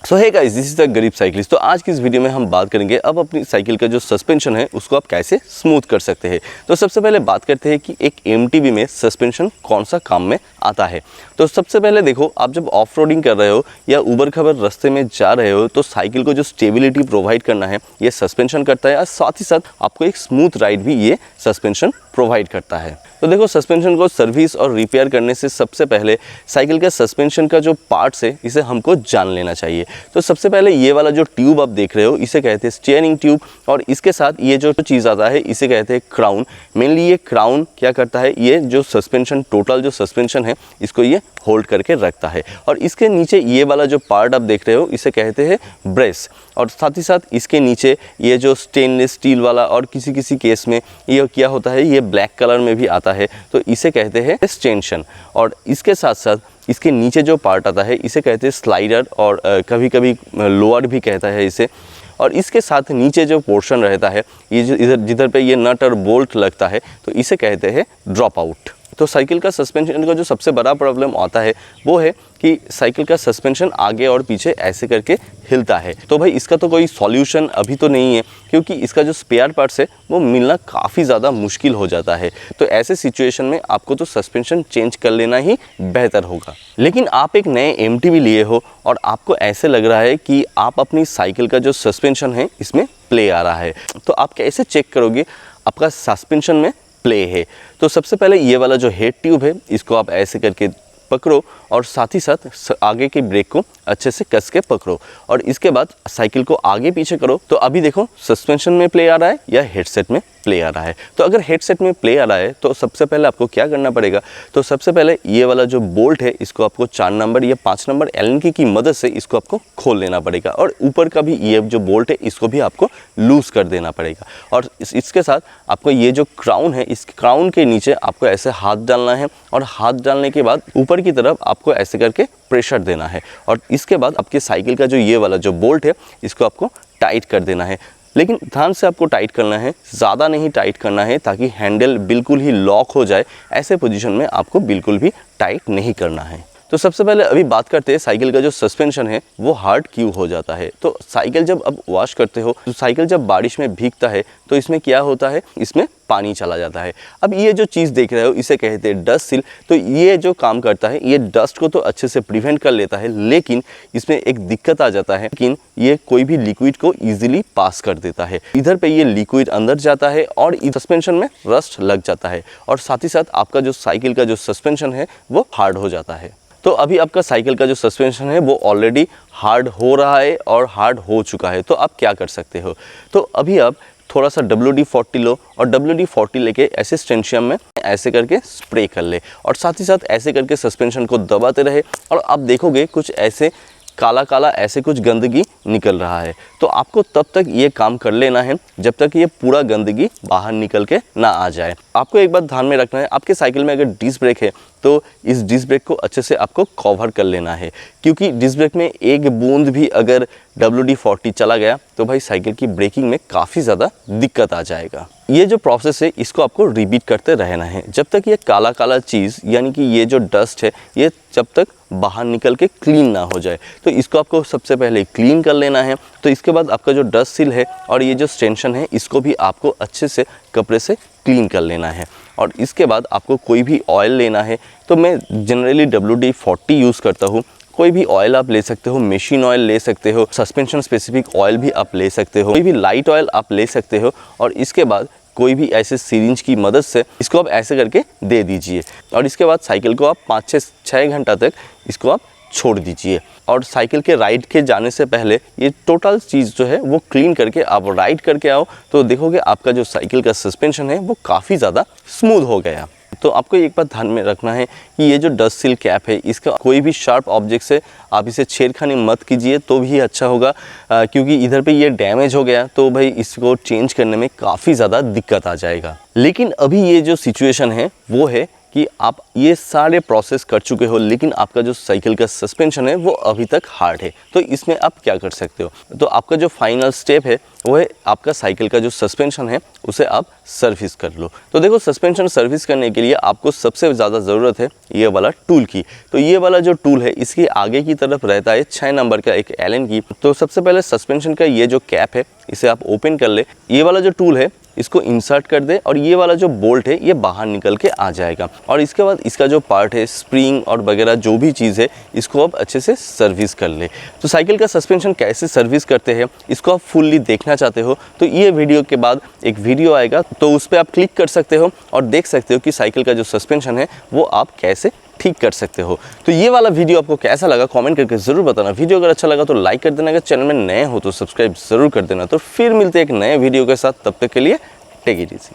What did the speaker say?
So hey guys, this is the गरीब cyclist. तो आज की इस वीडियो में हम बात करेंगे अब अपनी साइकिल का जो सस्पेंशन है उसको आप कैसे स्मूथ कर सकते हैं। तो सबसे पहले बात करते हैं कि एक एमटीबी में सस्पेंशन कौन सा काम में आता है। तो सबसे पहले देखो, आप जब ऑफ रोडिंग कर रहे हो या ऊबर खबर रास्ते में जा रहे हो तो साइकिल को जो स्टेबिलिटी प्रोवाइड करना है ये सस्पेंशन करता है, और साथ ही साथ आपको एक स्मूथ राइड भी ये सस्पेंशन प्रोवाइड करता है। तो देखो, सस्पेंशन को सर्विस और रिपेयर करने से सबसे पहले साइकिल के सस्पेंशन का जो पार्ट्स है इसे हमको जान लेना चाहिए। तो सबसे पहले ये वाला जो ट्यूब आप देख रहे हो इसे कहते हैं स्टीयरिंग ट्यूब, और इसके साथ ये जो चीज़ आता है इसे कहते हैं क्राउन। मेनली ये क्राउन क्या करता है, ये जो सस्पेंशन टोटल जो सस्पेंशन है इसको ये होल्ड करके रखता है। और इसके नीचे ये वाला जो पार्ट आप देख रहे हो इसे कहते हैं ब्रेस, और साथ ही साथ इसके नीचे ये जो स्टेनलेस स्टील वाला, और किसी किसी केस में ये क्या होता है ये ब्लैक कलर में भी आता है, तो इसे कहते हैं स्टेंशन। और इसके साथ साथ इसके नीचे जो पार्ट आता है इसे कहते हैं स्लाइडर, और कभी कभी लोअर भी कहता है इसे। और इसके साथ नीचे जो पोर्शन रहता है, ये जो इधर जिधर पे ये नट और बोल्ट लगता है, तो इसे कहते हैं ड्रॉप आउट। तो साइकिल का सस्पेंशन का जो सबसे बड़ा प्रॉब्लम आता है वो है कि साइकिल का सस्पेंशन आगे और पीछे ऐसे करके हिलता है। तो भाई इसका तो कोई सॉल्यूशन अभी तो नहीं है, क्योंकि इसका जो स्पेयर पार्ट्स है वो मिलना काफ़ी ज़्यादा मुश्किल हो जाता है। तो ऐसे सिचुएशन में आपको तो सस्पेंशन चेंज कर लेना ही बेहतर होगा। लेकिन आप एक नए एमटीबी लिए हो और आपको ऐसे लग रहा है कि आप अपनी साइकिल का जो सस्पेंशन है इसमें प्ले आ रहा है, तो आप कैसे चेक करोगे आपका सस्पेंशन में प्ले है। तो सबसे पहले ये वाला जो हेड ट्यूब है इसको आप ऐसे करके पकड़ो, और साथ ही साथ आगे के ब्रेक को अच्छे से कस के पकड़ो, और इसके बाद साइकिल को आगे पीछे करो। तो अभी देखो सस्पेंशन में प्ले आ रहा है या हेडसेट में प्ले आ रहा है। तो अगर हेडसेट में प्ले आ रहा है तो सबसे पहले आपको क्या करना पड़ेगा, तो सबसे पहले ये वाला जो बोल्ट है इसको आपको 4 नंबर या 5 नंबर एलन की मदद से इसको आपको खोल लेना पड़ेगा, और ऊपर का भी ये जो बोल्ट है इसको भी आपको लूज कर देना पड़ेगा। और इसके साथ आपको ये जो क्राउन है इस क्राउन के नीचे आपको ऐसे हाथ डालना है, और हाथ डालने के बाद ऊपर की तरफ आपको ऐसे करके प्रेशर देना है, और इसके बाद आपके साइकिल का जो ये वाला जो बोल्ट है इसको आपको टाइट कर देना है। लेकिन ध्यान से आपको टाइट करना है, ज़्यादा नहीं टाइट करना है, ताकि हैंडल बिल्कुल ही लॉक हो जाए। ऐसे पोजीशन में आपको बिल्कुल भी टाइट नहीं करना है। तो सबसे पहले अभी बात करते हैं साइकिल का जो सस्पेंशन है वो हार्ड क्यों हो जाता है। तो साइकिल जब अब वॉश करते हो तो साइकिल जब बारिश में भीगता है तो इसमें क्या होता है, इसमें पानी चला जाता है। अब ये जो चीज़ देख रहे हो इसे कहते हैं डस्ट सील। तो ये जो काम करता है ये डस्ट को तो अच्छे से प्रिवेंट कर लेता है, लेकिन इसमें एक दिक्कत आ जाता है, लेकिन ये कोई भी लिक्विड को ईजिली पास कर देता है। इधर पे ये लिक्विड अंदर जाता है और सस्पेंशन में रस्ट लग जाता है, और साथ ही साथ आपका जो साइकिल का जो सस्पेंशन है वो हार्ड हो जाता है। तो अभी आपका साइकिल का जो सस्पेंशन है वो ऑलरेडी हार्ड हो रहा है और हार्ड हो चुका है। तो आप क्या कर सकते हो, तो अभी आप थोड़ा सा WD-40 लो, और WD-40 लेके ऐसे स्टेंशियम में ऐसे करके स्प्रे कर ले, और साथ ही साथ ऐसे करके सस्पेंशन को दबाते रहे, और आप देखोगे कुछ ऐसे काला काला ऐसे कुछ गंदगी निकल रहा है। तो आपको तब तक ये काम कर लेना है जब तक ये पूरा गंदगी बाहर निकल के ना आ जाए। आपको एक बात ध्यान में रखना है, आपके साइकिल में अगर डिस्क ब्रेक है तो इस डिस्क ब्रेक को अच्छे से आपको कवर कर लेना है, क्योंकि डिस्क ब्रेक में एक बूंद भी अगर WD-40 चला गया तो भाई साइकिल की ब्रेकिंग में काफ़ी ज़्यादा दिक्कत आ जाएगा। ये जो प्रोसेस है इसको आपको रिपीट करते रहना है जब तक ये काला काला चीज़ यानी कि ये जो डस्ट है ये जब तक बाहर निकल के क्लीन ना हो जाए। तो इसको आपको सबसे पहले क्लीन कर लेना है। तो इसके बाद आपका जो डस्ट सील है और ये जो स्टेंशन है इसको भी आपको अच्छे से कपड़े से क्लीन कर लेना है। और इसके बाद आपको कोई भी ऑयल लेना है, तो मैं जनरली WD-40 यूज़ करता हूँ। कोई भी ऑयल आप ले सकते हो, मशीन ऑयल ले सकते हो, सस्पेंशन स्पेसिफिक ऑयल भी आप ले सकते हो, कोई भी लाइट ऑयल आप ले सकते हो। और इसके बाद कोई भी ऐसे सिरिंज की मदद से इसको आप ऐसे करके दे दीजिए, और इसके बाद साइकिल को आप 5 से 6 घंटा तक इसको आप छोड़ दीजिए। और साइकिल के राइड के जाने से पहले ये टोटल चीज़ जो है वो क्लीन करके आप राइड करके आओ, तो देखोगे आपका जो साइकिल का सस्पेंशन है वो काफ़ी ज़्यादा स्मूथ हो गया। तो आपको एक बात ध्यान में रखना है कि ये जो डस्ट सील कैप है इसका कोई भी शार्प ऑब्जेक्ट से आप इसे छेड़खानी मत कीजिए तो भी अच्छा होगा, क्योंकि इधर पे ये डैमेज हो गया तो भाई इसको चेंज करने में काफ़ी ज़्यादा दिक्कत आ जाएगा। लेकिन अभी ये जो सिचुएशन है वो है कि आप ये सारे प्रोसेस कर चुके हो, लेकिन आपका जो साइकिल का सस्पेंशन है वो अभी तक हार्ड है। तो इसमें आप क्या कर सकते हो, तो आपका जो फाइनल स्टेप है वो है आपका साइकिल का जो सस्पेंशन है उसे आप सर्विस कर लो। तो देखो, सस्पेंशन सर्विस करने के लिए आपको सबसे ज़्यादा ज़रूरत है ये वाला टूल की। तो ये वाला जो टूल है इसकी आगे की तरफ रहता है 6 नंबर का एक एलन की। तो सबसे पहले सस्पेंशन का ये जो कैप है इसे आप ओपन कर ले। ये वाला जो टूल है इसको इंसर्ट कर दे और ये वाला जो बोल्ट है ये बाहर निकल के आ जाएगा। और इसके बाद इसका जो पार्ट है, स्प्रिंग और वगैरह जो भी चीज़ है, इसको आप अच्छे से सर्विस कर ले। तो साइकिल का सस्पेंशन कैसे सर्विस करते हैं इसको आप फुल्ली देखना चाहते हो तो ये वीडियो के बाद एक वीडियो आएगा, तो उस पर आप क्लिक कर सकते हो और देख सकते हो कि साइकिल का जो सस्पेंशन है वो आप कैसे ठीक कर सकते हो। तो ये वाला वीडियो आपको कैसा लगा कमेंट करके ज़रूर बताना। वीडियो अगर अच्छा लगा तो लाइक कर देना, अगर चैनल में नए हो तो सब्सक्राइब ज़रूर कर देना। तो फिर मिलते हैं एक नए वीडियो के साथ, तब तक के लिए टेक इट इजी।